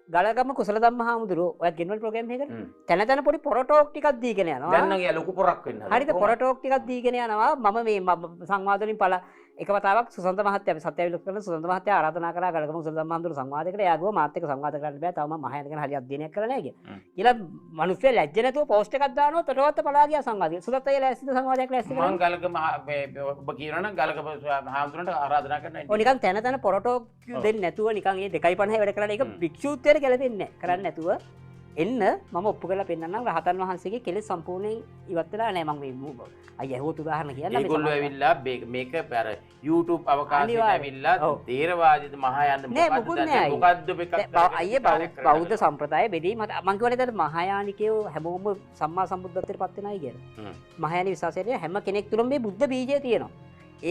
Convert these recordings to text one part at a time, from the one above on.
ගලගම කුසල ධම්ම හාමුදුරුවෝ ඔයත් ගෙන්වන ප්‍රෝග්‍රෑම් එකකට තැන තැන පොඩි පොරටෝක් ටිකක් දීගෙන යනවා. දැන් නම් යා ලොකු පොරක් වෙන්න. හරිද පොරටෝක් ටිකක් දීගෙන යනවා. මම මේ සංවාද වලින් එක වතාවක් සුසන්ත මහත්තයා අපි සත්‍යවිලක් කරන සුසන්ත මහත්තයා ආරාධනා කරා ගලගම කුසල ධම්ම හාමුදුරුවෝ සංවාදයකට. එයා ගිහුවා මාත් එක්ක සංවාද කරන්න බෑ. තව මම මහායාන ගැන හරි අධ්‍යයනයක් කරලා නැහැ කියලා. ඊළා මිනිස්සු ලැජ්ජ නැතුව පෝස්ට් එකක් දානවා තොටවත්ත පලා ගියා සංවාදයට. සුසත් අයියා ලෑස්තිද සංවාදයක් ලෑස්ති කරලා? මම ගලගම ඔබ කියනවනම් ගලගම හාමුදුරන්ට ආරාධනා කරන්න. ඔය නිකන් තැන තැන පොරටෝක් දෙන්නේ නැතුව නිකන් ඒ 2.50 වැඩ කරලා ඒක භික්ෂුත්වයට ගැලපෙන්නේ නැහැ. කරන්නේ නැතුව එන්න මම ඔප්පු කරලා පෙන්නන්නම් රහතන් වහන්සේගේ කෙලෙස් සම්පූර්ණයෙන් ඉවත් වෙලා නැහැ. මම මේ අයියා හොත් උදාහරණ කියන්න මේගොල්ලෝ ඇවිල්ලා මේක අර YouTube අවකාශයට ඇවිල්ලා තේරවාදීද මහායාන මොකද්ද අයියේ බෞද්ධ සම්ප්‍රදාය බෙදීම මම කියවනේ දැන් මහායානිකයෝ හැමෝම සම්මා සම්බුද්ධත්වයට පත් වෙනයි කියලා. මහායානි විශ්වාසයේ හැම කෙනෙක් තුළම මේ බුද්ධ බීජය තියෙනවා.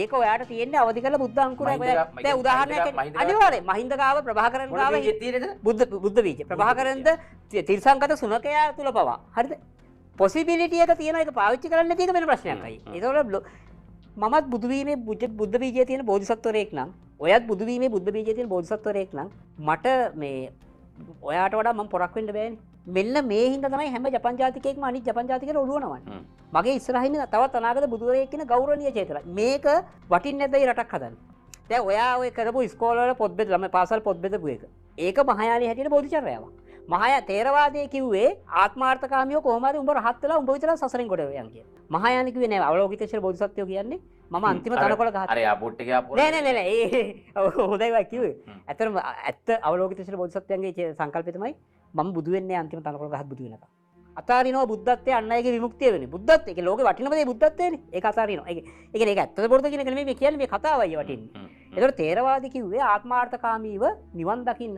ඒක ඔයාට තියෙන්නේ අවදි කරලා බුද්ධ අංකුරයක්. දැන් උදාහරණයක් අනිවාර්යයෙන් මහින්ද ගාව ප්‍රභාකරන් ගාව බුද්ධ බීජ ප්‍රභාකරන්ද තිරසංගත සුනකයා තුල පවා. හරිද? පොසිබිලිටි එක තියෙන එක පාවිච්චි කරන්නේ නැති එක වෙන ප්‍රශ්නයක් අයි. ඒතකොට මමත් බුදු වීමේ බුද්ධ බීජය තියෙන බෝධිසත්වරයෙක් නම් ඔයත් බුදු වීමේ බුද්ධ බීජය තියෙන බෝධිසත්වරයෙක් නම් මට මේ ඔයාට වඩා මම පොරක් වෙන්න බෑනේ. මෙන්න මේ හින්දා තමයි හැම ජපන් ජාතිකයෙක්ම අනිත් ජපන් ජාතිකයට ඔළුව නවන්නේ. මගේ ඉස්සරහින් තවත් අනාගත බුදුවරයෙක් කියන ගෞරවනීය චේතන. මේක වටින්නේ නැද්ද මේ රටක් හදන්න? දැන් ඔයා ඔය කරපු ඉස්කෝල වල පොත් බෙද ළමයි පාසල් පොත් බෙදපු එක. ඒක මහායානී හැටියට බෝධිචර්යාවක්. මහායා තේරවාදයේ කිව්වේ ආත්මාර්ථකාමියෝ කොහොම හරි උඹ රහත් වෙලා උඹ විතර සසරෙන් ගොඩ යන් කියන. මහායානී කිව්වේ නෑ අවලෝකිතේශර බෝධිසත්වෝ කියන්නේ මම අන්තිම තනකොළ ගහත්. අර යා පොට් එකේ ආපු නෑ ඒ හොඳයි වා කිව්වේ. ඇත්තටම ඇත්ත අවලෝකිතේශර බෝධිසත්වයන්ගේ සංකල්පය තමයි මම බුදු වෙන්නේ අන්තිම තනකොළ ගහත් බුදු වෙනකම්. අතාරිනවා බුද්ධත්වයේ අන් අයගේ විමුක්තිය වෙන්නේ. බුද්ධත්වයේ ඒක ලෝකේ වටිනම දේ බුද්ධත්වයනේ. ඒක අතාරිනවා. ඒ කියන්නේ ඒක ඇත්තද බොරුද කියන එක නෙමෙයි මේ කියන්නේ මේ කතාවයි වටින්නේ. ඒතකොට තේරවාදී කිව්වේ ආත්මාර්ථකාමීව නිවන් දකින්න.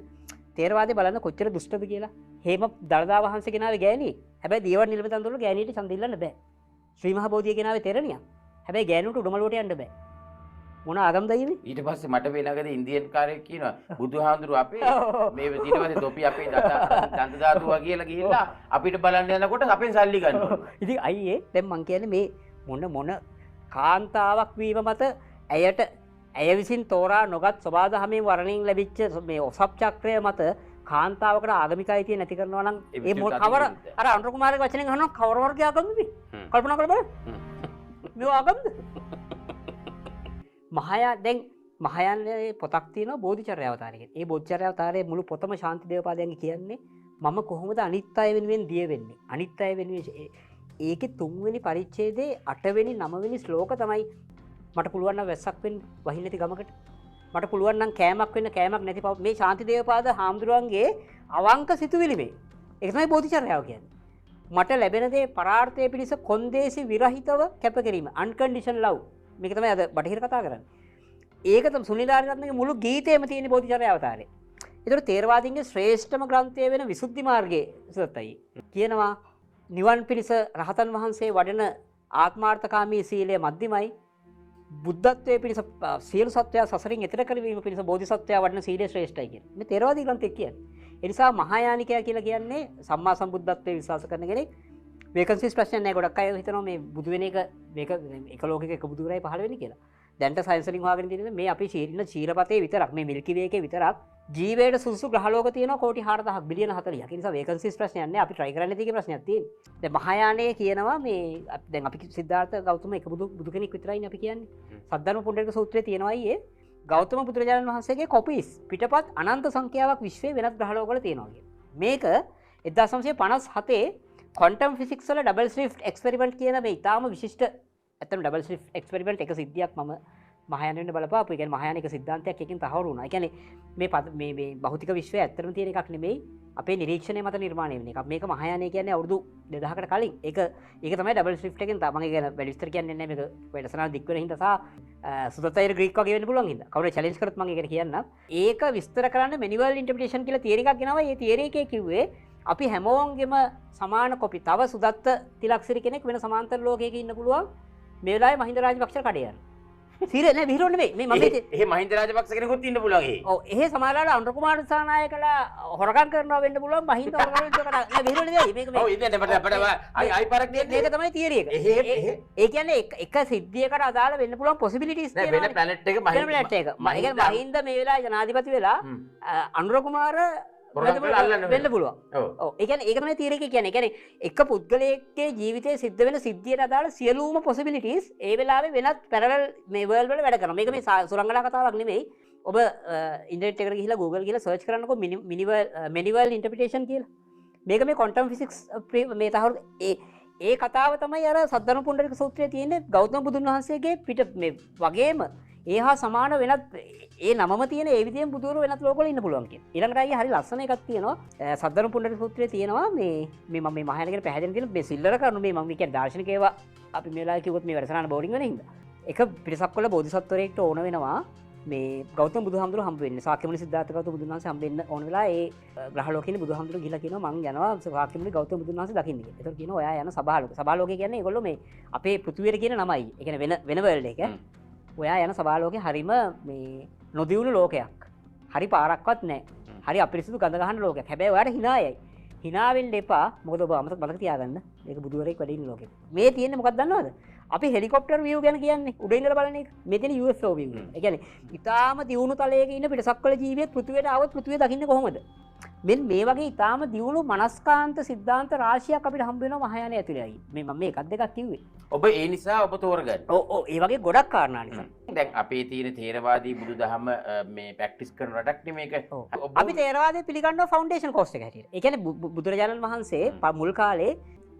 තේරවාදී බලන්න කොච්චර දුෂ්ටද කියලා. හේම දළදා වහන්සේ කෙනාවේ ගෑණියෙක්. හැබැයි දේවල් නිලමෙතන් වල ගෑණියට ඡන්ද ඉල්ලන්න බෑ. ශ්‍රී මහ බෝධිය කෙනාවේ තෙරණියක්. හැබැයි ගෑණුන්ට උඩමළුවට යන්න බෑ. මොන ආගම්ද අයියේ? ඊට පස්සේ මට වෙනකද ඉන්දියන් කාර්යයක් කියනවා බුදුහාඳුරු අපේ මේ ඊට පස්සේ තොපි අපේ දන්ත ධාතුවා කියලා ගිහිල්ලා අපිට බලන්න යනකොට අපෙන් සල්ලි ගන්නවා. ඉතින් අයියේ දැන් මං කියන්නේ මේ මොන කාන්තාවක් වීම මත ඇයට ඇය විසින් තෝරා නොගත් සබාදහමේ වර්ණයෙන් ලැබිච්ච මේ ඔසප් චක්‍රය මත කාන්තාවකට ආගමික අයිතිය නැති කරනවා නම් ඒ කවර අර අනුර කුමාරගේ වචනෙන් අහනවා කවර වර්ගය ආගමද මේ? කල්පනා කරලා බලන්න. මේ ආගමද? මහායානයේ පොතක් තියෙනවා බෝධිචර්ය අවතාරය කියලා. ඒ බෝධිචර්ය අවතාරයේ මුළු පොතම ශාන්ති දේවපාදයන්ගේ කියන්නේ මම කොහොමද අනිත් අය වෙනුවෙන් දිය වෙන්නේ? අනිත් අය වෙනුවෙන් ඒකේ 3 වෙනි පරිච්ඡේදයේ 8 වෙනි 9 වෙනි ශ්ලෝක තමයි මට පුළුවන් නම් වැස්සක් වෙන්න වහින්න නැති ගමකට. මට පුළුවන් නම් කෑමක් වෙන්න කෑමක් නැති මේ ශාන්ති දේවපාද හාමුදුරුවන්ගේ අවංක සිතුවිලි මේ. ඒක තමයි බෝධිචර්යාව කියන්නේ. මට ලැබෙන දේ පරාර්ථය පිණිස කොන්දේසි විරහිතව කැපකිරීම unconditional love. මේක තමයි අද බටහිර කතා කරන්නේ. ඒක තමයි සුනිල් ආරියරත්නගේ මුළු ගීතේම තියෙන බෝධිචර්ය අවතාරය. ඒතර තේරවාදීන්ගේ ශ්‍රේෂ්ඨම ග්‍රන්ථය වෙන විසුද්ධි මාර්ගයේ සුදත්තයි කියනවා නිවන් පිණිස රහතන් වහන්සේ වඩන ආත්මාර්ථකාමී සීලය මධ්‍යමයි බුද්ධත්වයේ පිණිස සියලු සත්වයා සසරින් එතර කරවීම පිණිස බෝධිසත්වයා වඩන සීලය ශ්‍රේෂ්ඨයි කියන්නේ. මේ තේරවාදී ග්‍රන්ථය කියන්නේ. ඒ නිසා මහායානිකයා කියලා කියන්නේ සම්මා සම්බුද්ධත්වයේ විශ්වාස කරන කෙනෙක්. වේකන්සිස් ප්‍රශ්න නැහැ. ගොඩක් අය හිතනවා මේ බුදු වෙන එක මේක එක ලෝකයක එක බුදුරයි පහළ වෙන්නේ කියලා. දැන්ට සයන්ස් වලින් හොයාගෙන තියෙන්නේ මේ අපි ශීලපතේ විතරක් මේ මිල්කි වේ එකේ විතරක් ජීවයට සුසු ග්‍රහලෝක තියෙනවා කෝටි 4000ක් බිලියන 40ක්. ඒ නිසා වේකන්සිස් ප්‍රශ්නයක් නැහැ. අපි try කරන්න තියෙන ප්‍රශ්නයක් තියෙන්නේ. දැන් මහායානයේ කියනවා මේ දැන් අපි සිද්ධාර්ථ ගෞතම එක බුදු කෙනෙක් විතරයිනේ අපි කියන්නේ. සද්ධර්ම පුණ්ඩරික සූත්‍රයේ තියෙනවා අයියේ ගෞතම බුදුරජාණන් වහන්සේගේ කොපීස් පිටපත් අනන්ත සංඛ්‍යාවක් විශ්වයේ වෙනත් ග්‍රහලෝකවල තියෙනවා කියන. මේක 1957 ක්වොන්ටම් ෆිසික්ස් වල ඩබල් ස්ලිට් එක්ස්පෙරිමන්ට් කියන මේ ඉතාම විශිෂ්ට ඇත්තටම ඩබල් ස්ලිට් එක්ස්පෙරිමන්ට් එක සිද්ධියක් මම මහායානෙන් බලපාපු. ඒ කියන්නේ මහායානික සිද්ධාන්තයක් එකකින් තහවුරු වුණා. ඒ කියන්නේ මේ භෞතික විශ්වය ඇත්තටම තියෙන එකක් නෙමෙයි. අපේ නිරීක්ෂණය මත නිර්මාණය වෙන එකක්. මේක මහායානය කියන්නේ අවුරුදු 2000කට කලින්. ඒක තමයි ඩබල් ස්ලිට් එකෙන් මම ඒක වැඩි විස්තර කියන්නේ නැහැ. මේක වැඩසටහන දික් වෙන හින්දා සහ සුදතයිර ග්‍රීක් වගේ වෙන්න පුළුවන් හින්දා. කවුරු චැලෙන්ජ් කරත් මම ඒකට කියන්නම්. ඒක විස්තර කරන්න මෙනිවල් ඉන්ටර්ප්‍රිටේෂන් කියලා තියරි එකක් ගෙනවා. මේ තියරි එකේ කිව්වේ අපි හැමෝගෙම සමාන කොපි. තව සුදත්ත තිලක්සිරි කෙනෙක් වෙන සමාන්තර ලෝකයක ඉන්න පුළුවන්. මේ වෙලාවේ මහින්ද රාජපක්ෂ කඩේ යන. සීරියස් නෑ විහිළුව නෙමෙයි. මේ මම එහෙ මහින්ද රාජපක්ෂ කෙනෙකුත් ඉන්න පුළුවන් එහෙ. ඔව් එහෙ සමහරවල්ලාට අනුර කුමාර දිසානායකලා හොරකම් කරනවා වෙන්න පුළුවන් මහින්ද හොරකම් කරනවා නෑ විහිළුව නෙමෙයි. මේක ඔව් ඉතින් අපිට අයි පරක් දෙන්නේ. මේක තමයි තියරි එක. ඒ කියන්නේ එක සිද්ධියකට අදාළ වෙන්න පුළුවන් පොසිබිලිටිස් තියෙනවා. වෙන ප්ලැනට් එක මහින්ද මේ වෙලාවේ ජනාධිපති වෙලා අනුර කුමාර හොරකම් කරලා අල්ලන්න වෙන්න පුළුවන්. ඔව්. ඔව්. ඒ කියන්නේ ඒක තමයි තීරක කියන්නේ. ඒ කියන්නේ එක පුද්ගලයෙක්ගේ ජීවිතයේ සිද්ධ වෙන සිද්ධියට අදාළ සියලුම possibilities ඒ වෙලාවේ වෙනත් parallel මේ world වල වැඩ කරනවා. මේක මේ සුරංගනා කතාවක් නෙමෙයි. ඔබ ඉන්ටර්නෙට් එකට ගිහිල්ලා Google ගිහිල්ලා search කරන්නකෝ many world interpretation කියලා. මේක මේ quantum physics මේ තහවුරු ඒ කතාව තමයි අර සද්ධර්ම පුණ්ඩරික සූත්‍රයේ තියෙන්නේ ගෞතම බුදුන් වහන්සේගේ පිට මේ වගේම ඒ හා සමාන වෙනත් ඒ නමම තියෙන ඒ විදිහෙන් බුදුවරු වෙනත් ලෝකවල ඉන්න පුළුවන් කියන. ඊළඟට අයියා හරි ලස්සන එකක් තියෙනවා සද්ධර්ම පුණ්ඩරික සූත්‍රයේ තියෙනවා මේ මම මේ මහායාන කියන පැහැදිලි තියෙන මේ සිල්ලර කරුණු මේ මම කියන්නේ දාර්ශනික ඒවා අපි මේ වෙලාවේ කිව්වොත් මේ වැඩසටහන බෝරින් වෙන හින්දා. එක පිටසක් වල බෝධිසත්වරයෙක්ට ඕන වෙනවා මේ ගෞතම බුදුහාමුදුරුවෝ හම්බ වෙන්නේ. ශාක්‍යමුනි සිද්ධාර්ථ ගෞතම බුදුන් වහන්සේ හම්බ වෙන්න ඕන වෙලා ඒ ග්‍රහ ලෝකේ බුදුහාමුදුරුවෝ ගිහිල්ලා කියනවා මං යනවා ශාක්‍යමුනි ගෞතම බුදුන් වහන්සේ දකින්න කියලා. ඒතකොට කියනවා ඔයා යන සභාලෝක. සභාලෝකේ කියන්නේ ඒගොල්ලෝ මේ අපේ පෘථිවියට කියන නමයි. ඒ කියන්නේ වෙන වර්ල්ඩ් එක. ඔයා යන සභාලෝකේ හරිම මේ නොදියුණු ලෝකයක්. හරි පාරක්වත් නැහැ. හරි අපිරිසිදු ගඳ ගහන ලෝකයක්. හැබැයි ඔයාට hinaයයි. hina වෙන්න එපා. මොකද ඔබ මතක තියාගන්න. මේක බුදුවරයෙක් වැඩ ඉන්න ලෝකෙක. මේ තියෙන්නේ මොකක්ද දන්නවද? අපි හෙලිකොප්ටර් view ගැන කියන්නේ උඩ ඉඳලා බලන එක. මේ තියෙන UFO view. ඒ කියන්නේ ඊටාම දියුණු තලයක ඉන්න පිටසක්වල ජීවියෙක් පෘථිවියට ආවොත් පෘථිවිය දකින්නේ කොහොමද? මෙන්න මේ වගේ ඊටාම දියුණු මනස්කාන්ත සිද්ධාන්ත රාශියක් අපිට හම්බ වෙනවා මහායාන ඇතුළේයි. මේ මම මේ එකක් දෙකක් කිව්වේ. ඔබ ඒ නිසා ඔබ තෝරගන්න. ඔව් ඒ වගේ ගොඩක් කාරණා නිසා. දැන් අපේ තියෙන තේරවාදී බුදුදහම මේ ප්‍රැක්ටිස් කරන රටක් නේ මේක. අපි තේරවාදය පිළිගන්නවා ෆවුන්ඩේෂන් කෝස් එක හැටියට. ඒ කියන්නේ බුදුරජාණන් වහන්සේ මුල් කාලේ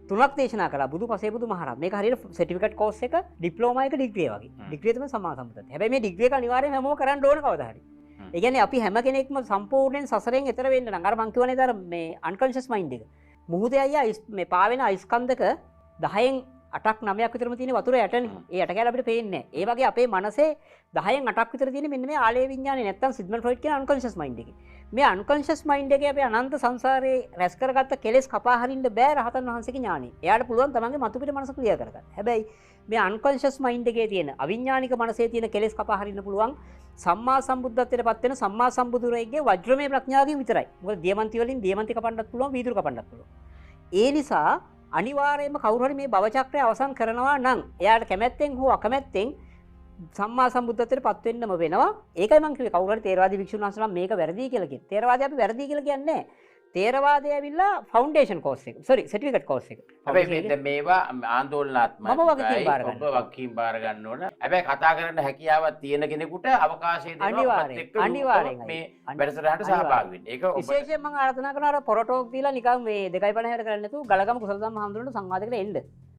තුනක් දේශනා කළා බුදු පසේ බුදු මහරහත්. මේක හරියට සර්ටිෆිකේට් කෝස් එක ඩිප්ලෝමා එක ඩිග්‍රී වගේ. ඩිග්‍රී තමයි සම්මා සම්බුද්ධත්වය. හැබැයි මේ ඩිග්‍රී එක අනිවාර්යයෙන්ම හැමෝම කරන්න ඕන කවදා හරි. ඒ කියන්නේ අපි හැම කෙනෙක්ම සම්පූර්ණයෙන් සසරෙන් එතර වෙන්න නම් අර මං කියවනේ අර මේ අන්කන්ෂස් මයින්ඩ් එක. මුහුදේ අයියා මේ පාවෙන අයිස්කන්ධක 10න් 8ක් 9ක් විතරම තියෙන වතුර යටනේ. ඒ යට කැල අපිට පේන්නේ නැහැ. ඒ වගේ අපේ මනසේ 10න් 8ක් විතර තියෙන මෙන්න මේ ආලේ විඥානේ නැත්තම් සිග්මන්ඩ් ෆ්‍රොයිඩ් කියන අන්කන්ෂස් මයින්ඩ් එකේ. මේ අන්කන්ෂස් මයින්ඩ් එකේ අපි අනන්ත සංසාරේ රැස් කරගත්ත කෙලෙස් කපා හරින්න බෑ රහතන් වහන්සේගේ ඥානෙ. එයාට පුළුවන් තමන්ගේ මතු පිට මනස ක්ලියර් කරගන්න. හැබැයි මේ අන්කන්ෂස් මයින්ඩ් එකේ තියෙන අවිඥානික මනසේ තියෙන කෙලෙස් කපා හරින්න පුළුවන් සම්මා සම්බුද්ධත්වයට පත් වෙන සම්මා සම්බුදුරෙක්ගේ වජ්‍රමය ප්‍රඥාවකින් විතරයි. මොකද දියමන්ති වලින් දියමන්ති කපන්නත් පුළුවන් වීදුරු කපන්නත් පුළුවන්. ඒ නිසා අනිවාර්යයෙන්ම කවුරු හරි මේ භව චක්‍රය අවසන් කරනවා නම් එයාට කැමැත්තෙන් හෝ අකමැත්තෙන් සම්මා සම්බුද්ධත්වයට පත් වෙන්නම වෙනවා. ඒකයි මම කිව්වේ කවුරු හරි තේරවාදී භික්ෂුන් වහන්සේලා මේක වැරදි කියලා කියන්නේ. තේරවාදී අපි වැරදි කියලා කියන්නේ නැහැ. තේරවාදය ඇවිල්ලා ෆවුන්ඩේෂන් කෝස් එක. සෝරි සර්ටිෆිකේට් කෝස් එක. හැබැයි මේ මේවා ආందోලනාත්මකයි. මම වගකීම් බාර ගන්නවා. ඔබ වගකීම් බාර ගන්න ඕන. හැබැයි කතා කරන්න හැකියාවක් තියෙන කෙනෙකුට අවකාශය දෙනවා. අනිවාර්යෙන් මේ වැඩසටහනට සහභාගී වෙන්න. ඒක ඔබ විශේෂයෙන් මම ආරාධනා කරනවා අර පොරටෝක් දීලා නිකන් මේ 2:50 වැඩ කරන්නේ නැතුව ගලගම කුසල ධම්ම හඳුනන සංවාදයකට එන්න.